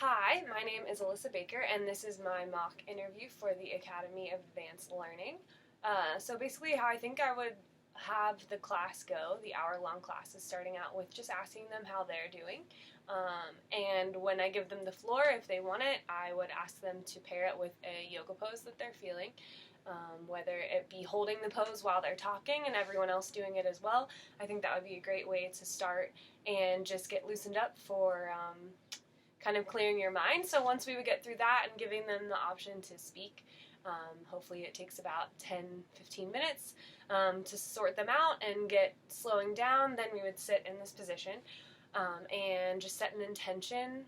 Hi, my name is Alyssa Baker, and this is my mock interview for the Academy of Advanced Learning. So basically, how I think I would have the class go, the hour-long class, is starting out with just asking them how they're doing. And when I give them the floor, if they want it, I would ask them to pair it with a yoga pose that they're feeling. Whether it be holding the pose while they're talking and everyone else doing it as well. I think that would be a great way to start and just get loosened up for kind of clearing your mind. So once we would get through that and giving them the option to speak, hopefully it takes about 10-15 minutes to sort them out and get slowing down, then we would sit in this position and just set an intention.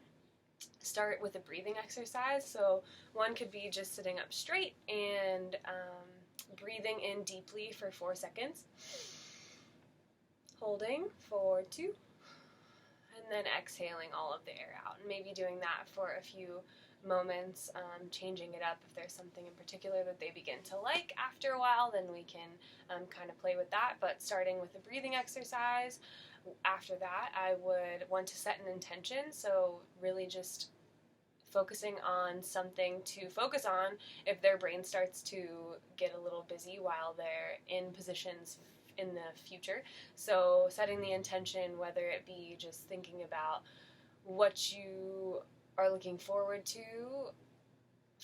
Start with a breathing exercise. So one could be just sitting up straight and breathing in deeply for 4 seconds, holding for 2, and then exhaling all of the air out. And maybe doing that for a few moments, changing it up. If there's something in particular that they begin to like after a while, then we can kind of play with that. But starting with a breathing exercise, after that I would want to set an intention. So really just focusing on something to focus on if their brain starts to get a little busy while they're in positions in the future. So setting the intention, whether it be just thinking about what you are looking forward to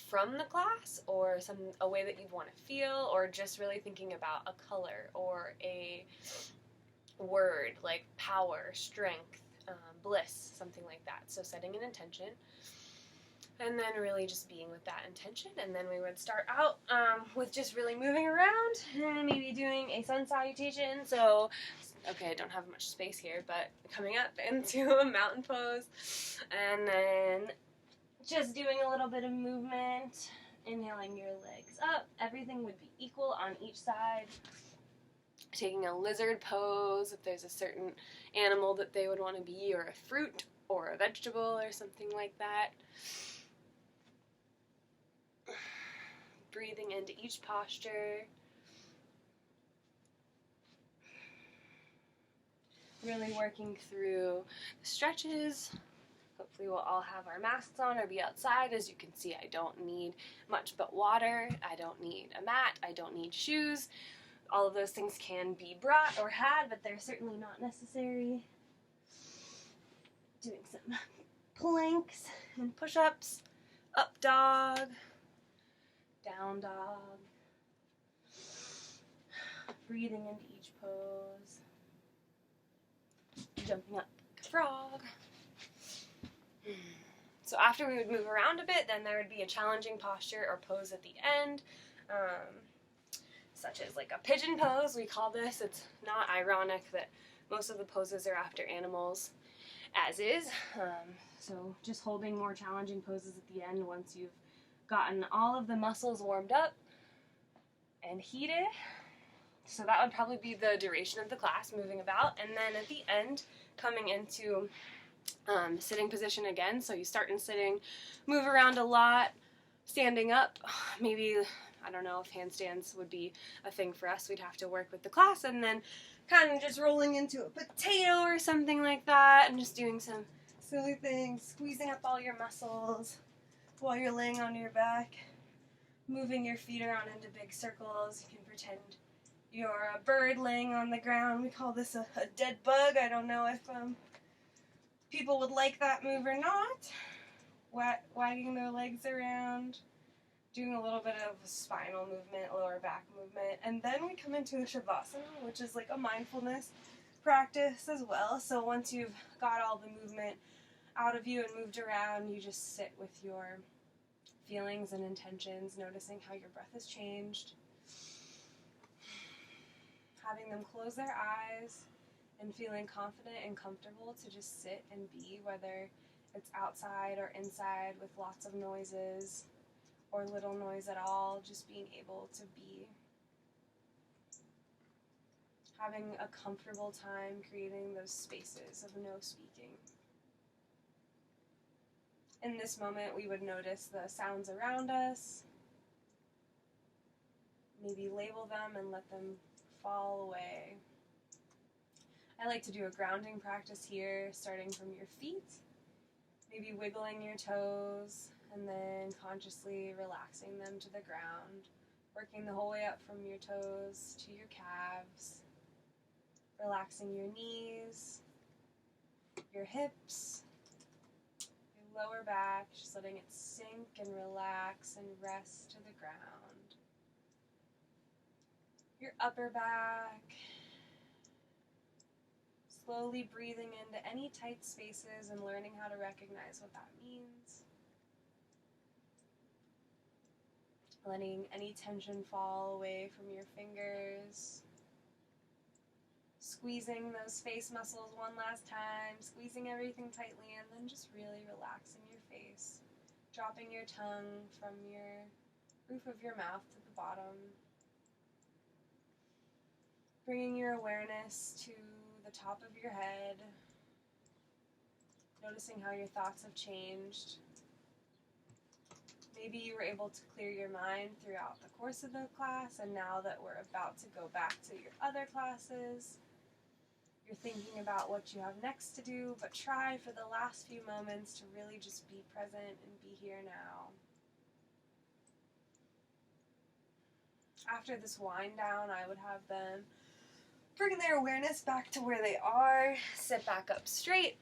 from the class, or a way that you want to feel, or just really thinking about a color or a word like power, strength, bliss, something like that. So setting an intention, and then really just being with that intention. And then we would start out with just really moving around and maybe doing a sun salutation. So, okay, I don't have much space here, but coming up into a mountain pose, and then just doing a little bit of movement, inhaling your legs up. Everything would be equal on each side. Taking a lizard pose if there's a certain animal that they would want to be, or a fruit or a vegetable or something like that. Breathing into each posture. Really working through the stretches. Hopefully we'll all have our masks on or be outside. As you can see, I don't need much but water. I don't need a mat. I don't need shoes. All of those things can be brought or had, but they're certainly not necessary. Doing some planks and push-ups. Up dog. Down dog. Breathing into each pose. Jumping up like a frog. So after we would move around a bit, then there would be a challenging posture or pose at the end. Such as like a pigeon pose, we call this. It's not ironic that most of the poses are after animals, as is. So just holding more challenging poses at the end once you've gotten all of the muscles warmed up and heated. So that would probably be the duration of the class, moving about. And then at the end, coming into sitting position again. So you start in sitting, move around a lot, standing up, maybe, I don't know if handstands would be a thing for us. We'd have to work with the class, and then kind of just rolling into a potato or something like that, and just doing some silly things, squeezing up all your muscles while you're laying on your back, moving your feet around into big circles. You can pretend you're a bird laying on the ground. We call this a dead bug. I don't know if people would like that move or not. Wagging their legs around. Doing a little bit of spinal movement, lower back movement, and then we come into a Shavasana, which is like a mindfulness practice as well. So once you've got all the movement out of you and moved around, you just sit with your feelings and intentions, noticing how your breath has changed, having them close their eyes and feeling confident and comfortable to just sit and be, whether it's outside or inside with lots of noises or little noise at all, just being able to be. Having a comfortable time creating those spaces of no speaking. In this moment, we would notice the sounds around us, maybe label them and let them fall away. I like to do a grounding practice here, starting from your feet. Maybe wiggling your toes and then consciously relaxing them to the ground, working the whole way up from your toes to your calves, relaxing your knees, your hips, your lower back, just letting it sink and relax and rest to the ground. Your upper back, slowly breathing into any tight spaces and learning how to recognize what that means. Letting any tension fall away from your fingers. Squeezing those face muscles one last time, squeezing everything tightly, and then just really relaxing your face. Dropping your tongue from your roof of your mouth to the bottom. Bringing your awareness to the top of your head. Noticing how your thoughts have changed. Maybe you were able to clear your mind throughout the course of the class, and now that we're about to go back to your other classes, you're thinking about what you have next to do, but try for the last few moments to really just be present and be here now. After this wind down, I would have them bring their awareness back to where they are, sit back up straight,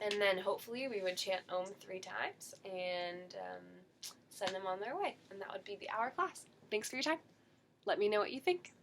and then hopefully we would chant Om 3 times and send them on their way. And that would be the hour class. Thanks for your time. Let me know what you think.